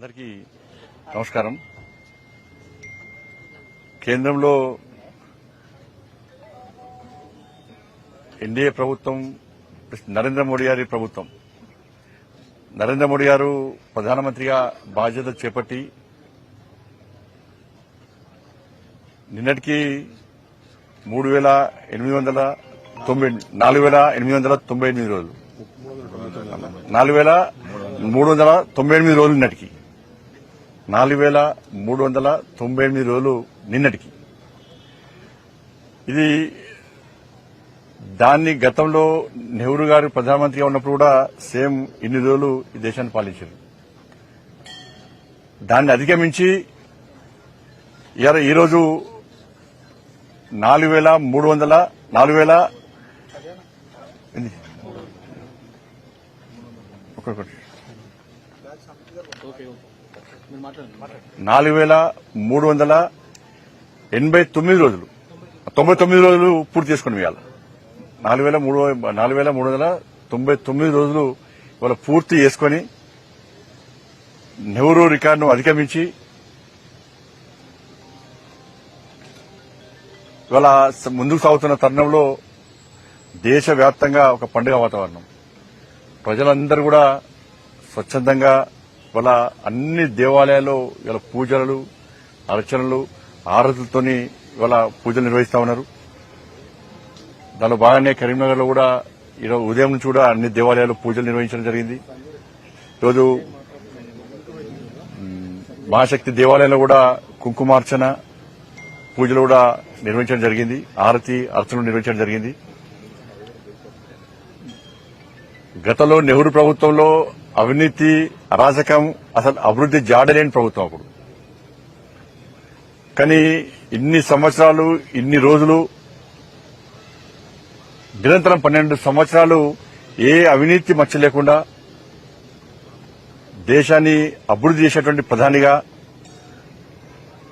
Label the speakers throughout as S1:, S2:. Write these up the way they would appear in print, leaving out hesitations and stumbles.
S1: అందరికీ నమస్కారం. కేంద్రంలో ఎన్డీఏ ప్రభుత్వం, నరేంద్ర మోడీ గారి ప్రభుత్వం, నరేంద్ర మోడీ గారు ప్రధానమంత్రిగా బాధ్యత చేపట్టి నిన్నటికి 4,898 రోజులు, 4,398 రోజులు నిన్నటికి, 4,398 రోజులు నిన్నటికి. ఇది దాన్ని గతంలో నెహ్రూ గారు ప్రధానమంత్రిగా ఉన్నప్పుడు కూడా సేమ్ ఇన్ని రోజులు ఈ దేశాన్ని పాలించారు. దాన్ని అధిగమించి ఈరోజు 4,389 రోజులు, 99 రోజులు పూర్తి చేసుకుని ఇవాళ 4,399 రోజులు ఇవాళ పూర్తి చేసుకుని నెహ్రూ రికార్డును అధిగమించి ఇవాళ ముందుకు సాగుతున్న తరుణంలో దేశవ్యాప్తంగా ఒక పండుగ వాతావరణం. ప్రజలందరూ కూడా స్వచ్ఛందంగా ఇవాళ అన్ని దేవాలయాల్లో ఇవాళ పూజలు, అర్చనలు, ఆరతులతోని ఇవాళ పూజలు నిర్వహిస్తా ఉన్నారు. దానిలో భాగంగా కరీంనగర్ లో కూడా ఈరోజు ఉదయం నుంచి కూడా అన్ని దేవాలయాల్లో పూజలు నిర్వహించడం జరిగింది. ఈరోజు మహాశక్తి దేవాలయంలో కూడా కుంకుమార్చన పూజలు కూడా నిర్వహించడం జరిగింది. ఆరతి, అర్చనలు నిర్వహించడం జరిగింది. గతంలో నెహ్రూ ప్రభుత్వంలో అవినీతి, అరాచకం, అసలు అభివృద్ది జాడలేని ప్రభుత్వం అప్పుడు. కానీ ఇన్ని సంవత్సరాలు, ఇన్ని రోజులు, నిరంతరం 12 సంవత్సరాలు ఏ అవినీతి మచ్చ లేకుండా దేశాన్ని అభివృద్ది చేసేటువంటి ప్రధానిగా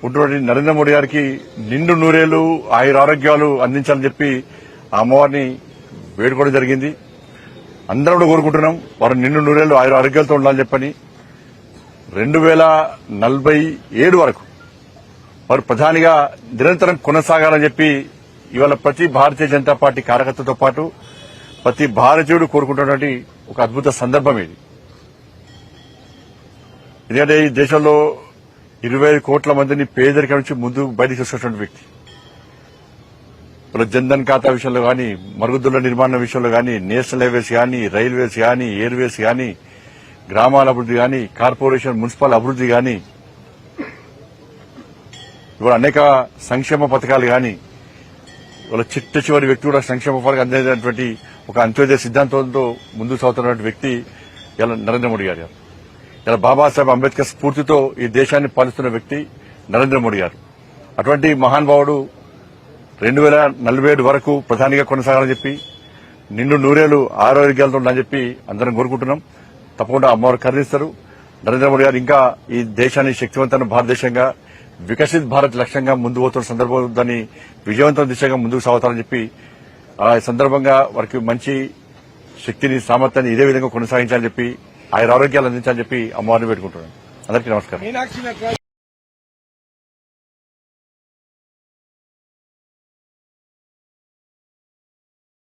S1: ఉన్నటువంటి నరేంద్ర మోడీ గారికి నిండు నూరేళ్లు ఆయురారోగ్యాలు అందించాలని చెప్పి ఆ అమ్మవారిని వేడుకోవడం జరిగింది. అందరం కూడా కోరుకుంటున్నాం వారు నిండు నూరేళ్లు ఆయురారోగ్యాలతో ఉండాలని చెప్పని. 2047 వరకు వారు ప్రధానిగా నిరంతరం కొనసాగాలని చెప్పి ఇవాళ ప్రతి భారతీయ జనతా పార్టీ కార్యకర్తతో పాటు ప్రతి భారతీయుడు కోరుకుంటున్నటువంటి ఒక అద్భుత సందర్భం ఇది. ఎందుకంటే ఈ దేశంలో 25 కోట్ల మందిని పేదరికం నుంచి ముందు బయటకు తీసుకొచ్చినటువంటి వ్యక్తి. జన్ధన్ ఖాతా విషయంలో గానీ, మరుగుదొడ్ల నిర్మాణం విషయంలో గానీ, నేషనల్ హైవేస్ గానీ, రైల్వేస్ గానీ, ఎయిర్వేస్ గానీ, గ్రామాల అభివృద్ది గానీ, కార్పొరేషన్, మున్సిపల్ అభివృద్ది గానీ, ఇవాళ అనేక సంక్షేమ పథకాలు గానీ, ఇవాళ చిట్ట చివరి వ్యక్తి కూడా సంక్షేమ పథకాలు అందేటువంటి ఒక అంత్యోదయ సిద్ధాంతంతో ముందుకు సాగుతున్నటువంటి వ్యక్తి ఇలా నరేంద్ర మోడీ గారు. ఇలా బాబాసాహెబ్ అంబేద్కర్ స్ఫూర్తితో ఈ దేశాన్ని పాలిస్తున్న వ్యక్తి నరేంద్ర మోడీ గారు. అటువంటి మహానుభావుడు 2047 వరకు ప్రధానిగా కొనసాగాలని చెప్పి, నిండు నూరేళ్లు ఆరోగ్యాలతో ఉండాలని చెప్పి అందరం కోరుకుంటున్నాం. తప్పకుండా అమ్మవారు కరుణిస్తారు. నరేంద్ర మోడీ గారు ఇంకా ఈ దేశాన్ని శక్తివంతమైన భారతదేశంగా, వికసిత్ భారత్ లక్ష్యంగా ముందు పోతున్న సందర్భంలో దాన్ని విజయవంతం దిశగా ముందుకు సాగుతారని చెప్పి ఆ సందర్భంగా వారికి మంచి శక్తిని, సామర్థ్యాన్ని ఇదే విధంగా కొనసాగించాలని చెప్పి, ఆయుర ఆరోగ్యాలు అందించాలని చెప్పి అమ్మవారిని పెట్టుకుంటున్నాను. అందరికీ నమస్కారం.